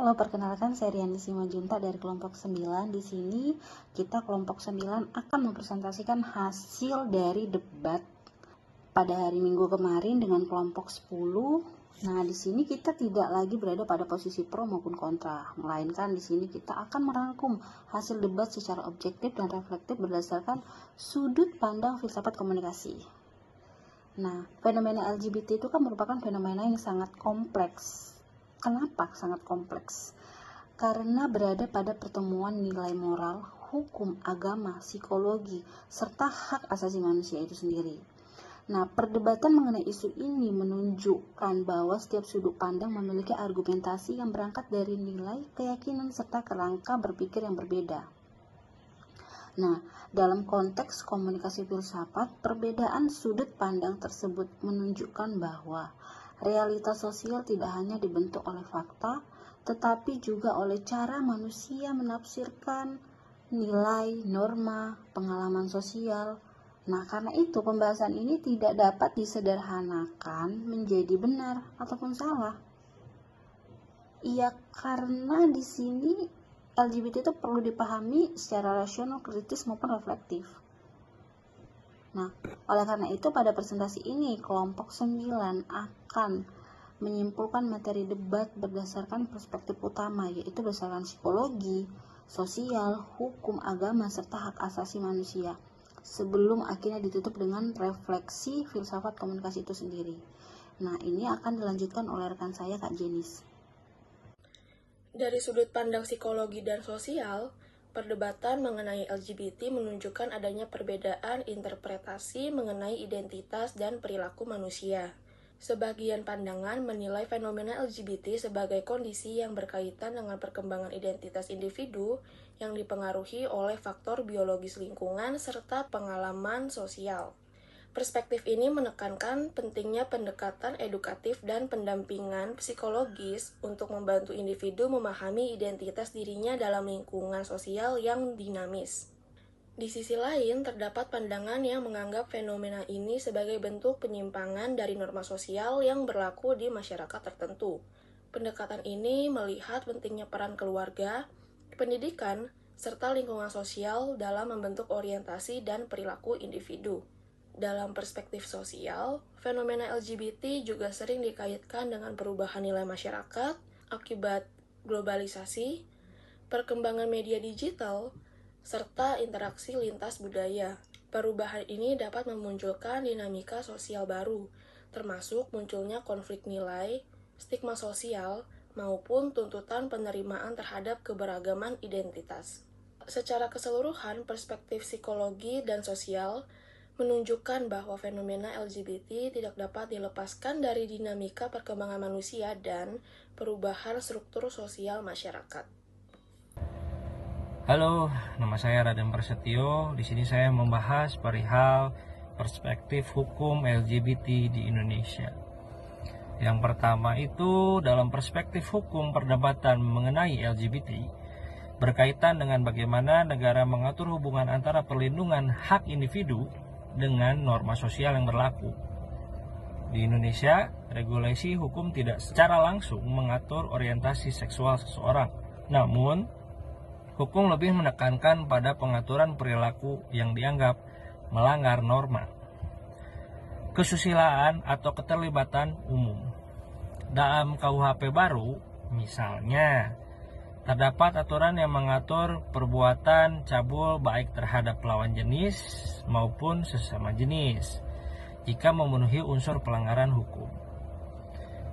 Halo, perkenalkan saya Riani Simajunta dari kelompok 9. Di sini kita kelompok 9 akan mempresentasikan hasil dari debat pada hari Minggu kemarin dengan kelompok 10. Nah, di sini kita tidak lagi berada pada posisi pro maupun kontra, melainkan di sini kita akan merangkum hasil debat secara objektif dan reflektif berdasarkan sudut pandang filsafat komunikasi. Nah, fenomena LGBT itu kan merupakan fenomena yang sangat kompleks. Kenapa sangat kompleks? Karena berada pada pertemuan nilai moral, hukum, agama, psikologi, serta hak asasi manusia itu sendiri. Nah, perdebatan mengenai isu ini menunjukkan bahwa setiap sudut pandang memiliki argumentasi yang berangkat dari nilai, keyakinan, serta kerangka berpikir yang berbeda. Nah, dalam konteks komunikasi filsafat, perbedaan sudut pandang tersebut menunjukkan bahwa realitas sosial tidak hanya dibentuk oleh fakta, tetapi juga oleh cara manusia menafsirkan nilai, norma, pengalaman sosial. Nah, karena itu pembahasan ini tidak dapat disederhanakan menjadi benar ataupun salah. Iya, karena di sini LGBT itu perlu dipahami secara rasional, kritis maupun reflektif. Nah, oleh karena itu pada presentasi ini kelompok 9 akan menyimpulkan materi debat berdasarkan perspektif utama, yaitu berdasarkan psikologi, sosial, hukum, agama, serta hak asasi manusia, sebelum akhirnya ditutup dengan refleksi filsafat komunikasi itu sendiri. Nah, ini akan dilanjutkan oleh rekan saya, Kak Jenis. Dari sudut pandang psikologi dan sosial, perdebatan mengenai LGBT menunjukkan adanya perbedaan interpretasi mengenai identitas dan perilaku manusia. Sebagian pandangan menilai fenomena LGBT sebagai kondisi yang berkaitan dengan perkembangan identitas individu yang dipengaruhi oleh faktor biologis lingkungan serta pengalaman sosial. Perspektif ini menekankan pentingnya pendekatan edukatif dan pendampingan psikologis untuk membantu individu memahami identitas dirinya dalam lingkungan sosial yang dinamis. Di sisi lain, terdapat pandangan yang menganggap fenomena ini sebagai bentuk penyimpangan dari norma sosial yang berlaku di masyarakat tertentu. Pendekatan ini melihat pentingnya peran keluarga, pendidikan, serta lingkungan sosial dalam membentuk orientasi dan perilaku individu. Dalam perspektif sosial, fenomena LGBT juga sering dikaitkan dengan perubahan nilai masyarakat akibat globalisasi, perkembangan media digital, serta interaksi lintas budaya. Perubahan ini dapat memunculkan dinamika sosial baru, termasuk munculnya konflik nilai, stigma sosial, maupun tuntutan penerimaan terhadap keberagaman identitas. Secara keseluruhan, perspektif psikologi dan sosial menunjukkan bahwa fenomena LGBT tidak dapat dilepaskan dari dinamika perkembangan manusia dan perubahan struktur sosial masyarakat. Halo, nama saya Raden Prasetyo. Di sini saya membahas perihal perspektif hukum LGBT di Indonesia. Yang pertama itu dalam perspektif hukum perdebatan mengenai LGBT berkaitan dengan bagaimana negara mengatur hubungan antara perlindungan hak individu dengan norma sosial yang berlaku. Di Indonesia, regulasi hukum tidak secara langsung mengatur orientasi seksual seseorang. Namun, hukum lebih menekankan pada pengaturan perilaku yang dianggap melanggar norma, kesusilaan atau keterlibatan umum. Dalam KUHP baru, misalnya, terdapat aturan yang mengatur perbuatan cabul baik terhadap lawan jenis maupun sesama jenis jika memenuhi unsur pelanggaran hukum.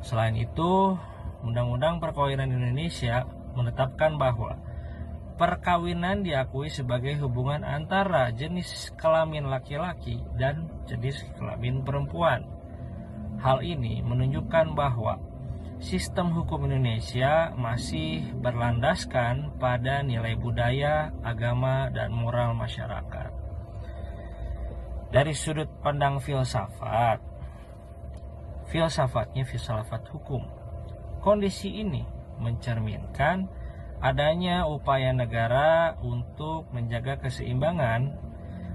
Selain itu, Undang-Undang Perkawinan Indonesia menetapkan bahwa perkawinan diakui sebagai hubungan antara jenis kelamin laki-laki dan jenis kelamin perempuan. Hal ini menunjukkan bahwa sistem hukum Indonesia masih berlandaskan pada nilai budaya, agama, dan moral masyarakat. Dari sudut pandang filsafatnya filsafat hukum. Kondisi ini mencerminkan adanya upaya negara untuk menjaga keseimbangan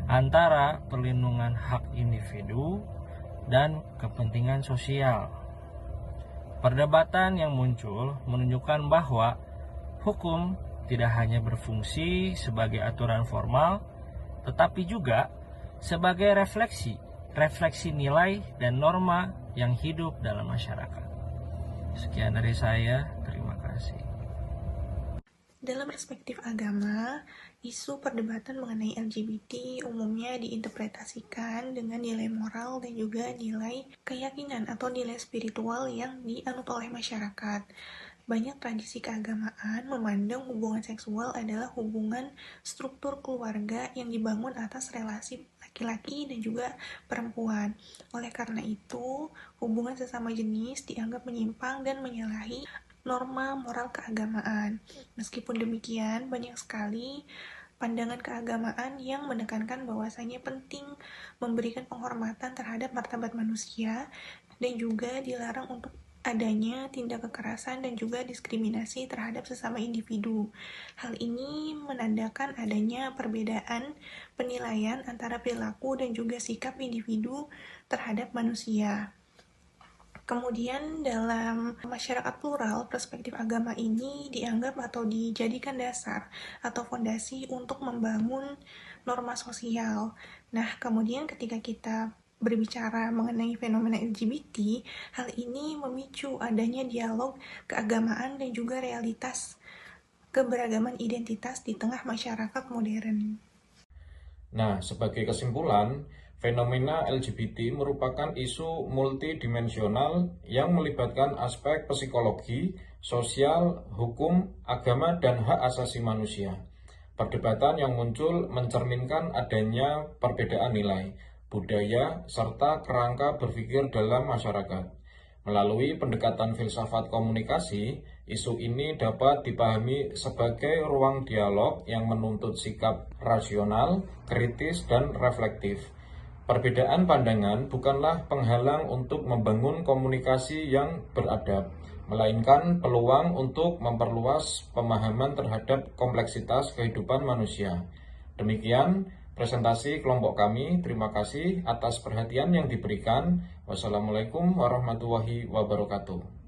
antara perlindungan hak individu dan kepentingan sosial. Perdebatan yang muncul menunjukkan bahwa hukum tidak hanya berfungsi sebagai aturan formal, tetapi juga sebagai refleksi nilai dan norma yang hidup dalam masyarakat. Sekian dari saya, terima kasih. Dalam perspektif agama, isu perdebatan mengenai LGBT umumnya diinterpretasikan dengan nilai moral dan juga nilai keyakinan atau nilai spiritual yang dianut oleh masyarakat. Banyak tradisi keagamaan memandang hubungan seksual adalah hubungan struktur keluarga yang dibangun atas relasi laki-laki dan juga perempuan. Oleh karena itu, hubungan sesama jenis dianggap menyimpang dan menyalahi norma moral keagamaan. Meskipun demikian, banyak sekali pandangan keagamaan yang menekankan bahwasanya penting memberikan penghormatan terhadap martabat manusia dan juga dilarang untuk adanya tindak kekerasan dan juga diskriminasi terhadap sesama individu. Hal ini menandakan adanya perbedaan penilaian antara perilaku dan juga sikap individu terhadap manusia. Kemudian dalam masyarakat plural, perspektif agama ini dianggap atau dijadikan dasar atau fondasi untuk membangun norma sosial. Nah, kemudian ketika kita berbicara mengenai fenomena LGBT, hal ini memicu adanya dialog keagamaan dan juga realitas keberagaman identitas di tengah masyarakat modern. Nah, sebagai kesimpulan, fenomena LGBT merupakan isu multidimensional yang melibatkan aspek psikologi, sosial, hukum, agama, dan hak asasi manusia. Perdebatan yang muncul mencerminkan adanya perbedaan nilai, budaya, serta kerangka berpikir dalam masyarakat. Melalui pendekatan filsafat komunikasi, isu ini dapat dipahami sebagai ruang dialog yang menuntut sikap rasional, kritis, dan reflektif. Perbedaan pandangan bukanlah penghalang untuk membangun komunikasi yang beradab, melainkan peluang untuk memperluas pemahaman terhadap kompleksitas kehidupan manusia. Demikian presentasi kelompok kami. Terima kasih atas perhatian yang diberikan. Wassalamualaikum warahmatullahi wabarakatuh.